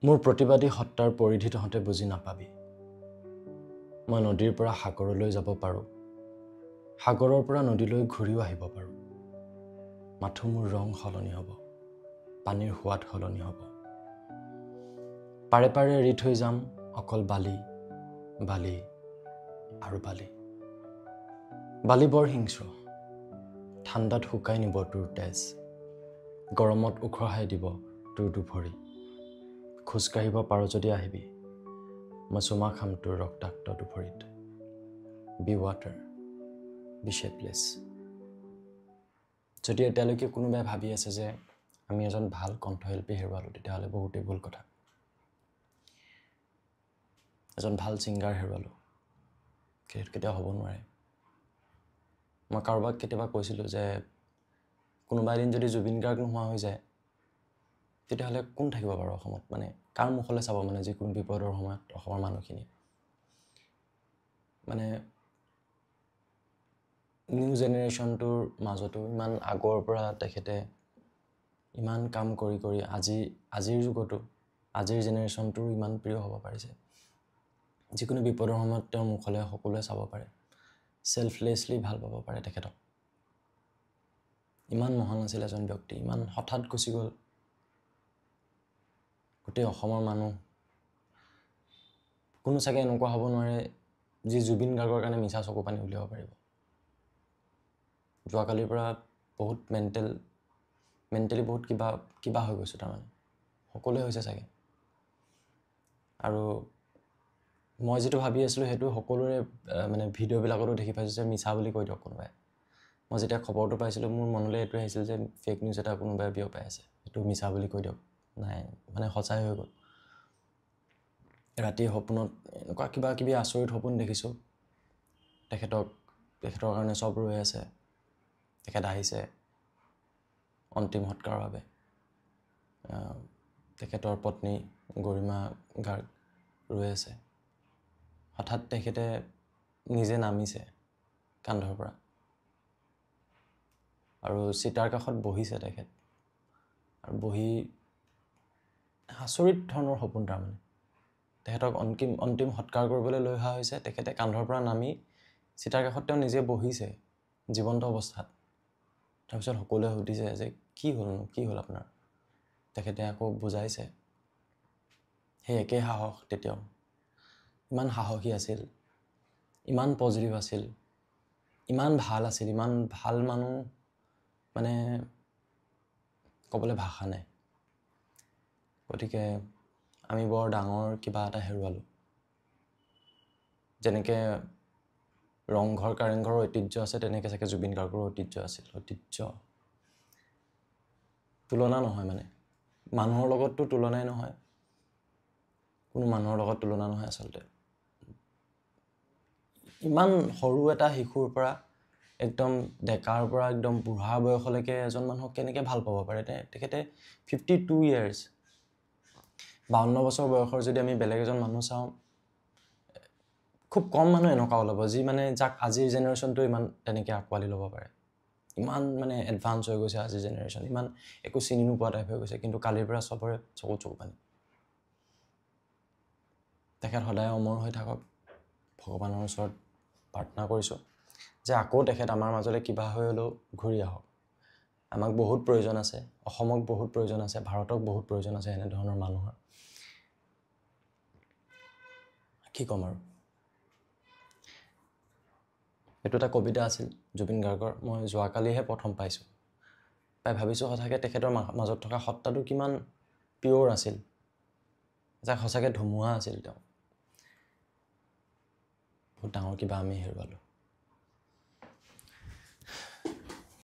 মোৰ প্ৰতিবাদী সত্তাৰ পৰিধি তহঁতে বুজি নাপাবি। মই নদীৰ পৰা সাগৰলৈ যাব পাৰোঁ, সাগৰৰ পৰা নদীলৈ ঘূৰিও আহিব পাৰোঁ। মাথো মোৰ ৰং সলনি হ'ব, পানীৰ সোৱাদ সলনি হ'ব। পাৰে পাৰে এৰি থৈ যাম অকল বালি, বালি আৰু বালি। বালি বৰ হিংস্ৰ, ঠাণ্ডাত শুকাই নিব তোৰ তেজ, গৰমত উখহাই দিব তোৰ দুভৰি। খোজকাঢ়িব পাৰ যদি আহিবি, মই চুমা খাম তোৰ ৰক্তাক্ত দুভৰিত। Be water, be shapeless. যদি এতিয়ালৈকে কোনোবাই ভাবি আছে যে আমি এজন ভাল কণ্ঠশিল্পী হেৰুৱালোঁ, তেতিয়াহ'লে বহুতেই ভুল কথা। এজন ভাল ছিংগাৰ হেৰুৱালোঁ, সেইটো কেতিয়াও হ'ব নোৱাৰে। মই কাৰোবাক কেতিয়াবা কৈছিলোঁ যে কোনোবা এদিন যদি জুবিন গাৰ্গ নোহোৱা হৈ যায়, তেতিয়াহ'লে কোন থাকিব বাৰু অসমত? মানে কাৰ মুখলৈ চাব মানে যিকোনো বিপদৰ সময়ত অসমৰ মানুহখিনি? মানে নিউ জেনেৰেশ্যনটোৰ মাজতো ইমান আগৰ পৰা তেখেতে ইমান কাম কৰি কৰি আজিৰ যুগতো আজিৰ জেনেৰেশ্যনটোৰো ইমান প্ৰিয় হ'ব পাৰিছে। যিকোনো বিপদৰ সময়ত তেওঁৰ মুখলৈ সকলোৱে চাব পাৰে, চেল্ফলেছলি ভাল পাব পাৰে তেখেতক। ইমান মহান আছিল এজন ব্যক্তি, ইমান হঠাৎ গুচি গ'ল। গোটেই অসমৰ মানুহ কোনো চাগে এনেকুৱা হ'ব নোৱাৰে যি জুবিন গাৰ্গৰ কাৰণে মিছা চকু পানী উলিয়াব পাৰিব। যোৱাকালিৰ পৰা বহুত মেণ্টেলি বহুত কিবা হৈ গৈছোঁ তাৰমানে, সকলোৱে হৈছে চাগে। আৰু মই যিটো ভাবি আছিলোঁ সেইটো সকলোৰে মানে ভিডিঅ'বিলাকতো দেখি পাইছোঁ যে মিছা বুলি কৈ দিয়ক কোনোবাই। মই যেতিয়া খবৰটো পাইছিলোঁ মোৰ মনলৈ এইটোৱে আহিছিল যে ফেক নিউজ এটা কোনোবাই বিয়পাই আছে, সেইটো মিছা বুলি কৈ দিয়ক। নাই, মানে সঁচাই হৈ গ'ল। ৰাতি সপোনত এনেকুৱা কিবা কিবি আচৰিত সপোন দেখিছোঁ। তেখেতৰ কাৰণে চব ৰৈ আছে। তেখেত আহিছে অন্তিম সৎকাৰৰ বাবে। তেখেতৰ পত্নী গৰিমা গাৰ্গ ৰৈ আছে। হঠাৎ তেখেতে নিজে নামিছে কান্ধৰ পৰা আৰু চিতাৰ কাষত বহিছে তেখেত। আৰু বহি আচৰিত ধৰণৰ সপোন তাৰমানে। তেখেতক অন্তিম সৎকাৰ কৰিবলৈ লৈ অহা হৈছে। তেখেতে কান্ধৰ পৰা নামি চিতাৰ কাষত তেওঁ নিজে বহিছে জীৱন্ত অৱস্থাত। তাৰপিছত সকলোৱে সুধিছে যে কি হ'ল আপোনাৰ? তেখেতে আকৌ বুজাইছে। সেই একেই সাহস তেতিয়াও। ইমান সাহসী আছিল, ইমান পজিটিভ আছিল, ইমান ভাল আছিল, ইমান ভাল মানুহ, মানে ক'বলৈ ভাষা নাই। গতিকে আমি বৰ ডাঙৰ কিবা এটা হেৰুৱালোঁ। যেনেকৈ ৰংঘৰ কাৰেংঘৰৰ ঐতিহ্য আছে, তেনেকৈ চাগে জুবিন গাৰ্গৰো ঐতিহ্য আছিল। ঐতিহ্য তুলনা নহয়, মানে মানুহৰ লগততো তুলনাই নহয়, কোনো মানুহৰ লগত তুলনা নহয় আচলতে। ইমান সৰু এটা শিশুৰ পৰা একদম ডেকাৰ পৰা একদম বুঢ়া বয়সলৈকে এজন মানুহক কেনেকৈ ভাল পাব পাৰে? তেখেতে 52 years, 52 বছৰ বয়সৰ যদি আমি বেলেগ এজন মানুহ চাওঁ, খুব কম মানুহ এনেকুৱা ওলাব যি মানে যাক আজিৰ জেনেৰেশ্যনটো ইমান তেনেকৈ আঁকোৱালি ল'ব পাৰে। ইমান মানে এডভান্স হৈ গৈছে আজিৰ জেনেৰেশ্যন, ইমান একো চিনি নোপোৱা টাইপ হৈ গৈছে, কিন্তু কালিৰ পৰা চবৰে চকু পানী। তেখেত সদায় অমৰ হৈ থাকক, ভগৱানৰ ওচৰত প্ৰাৰ্থনা কৰিছোঁ যে আকৌ তেখেত আমাৰ মাজলৈ কিবা হৈ হ'লেও ঘূৰি আহক। আমাক বহুত প্ৰয়োজন আছে, অসমক বহুত প্ৰয়োজন আছে, ভাৰতক বহুত প্ৰয়োজন আছে এনেধৰণৰ মানুহৰ। কি ক'ম আৰু? এইটো এটা কবিতা আছিল জুবিন গাৰ্গৰ, মই যোৱাকালিহে প্ৰথম পাইছোঁ। পাই ভাবিছোঁ সঁচাকৈ তেখেতৰ মাজত থকা সত্তাটো কিমান পিয়'ৰ আছিল, যাক সঁচাকৈ ধুমুহা আছিল তেওঁ। বহুত ডাঙৰ কিবা আমি হেৰুৱালোঁ।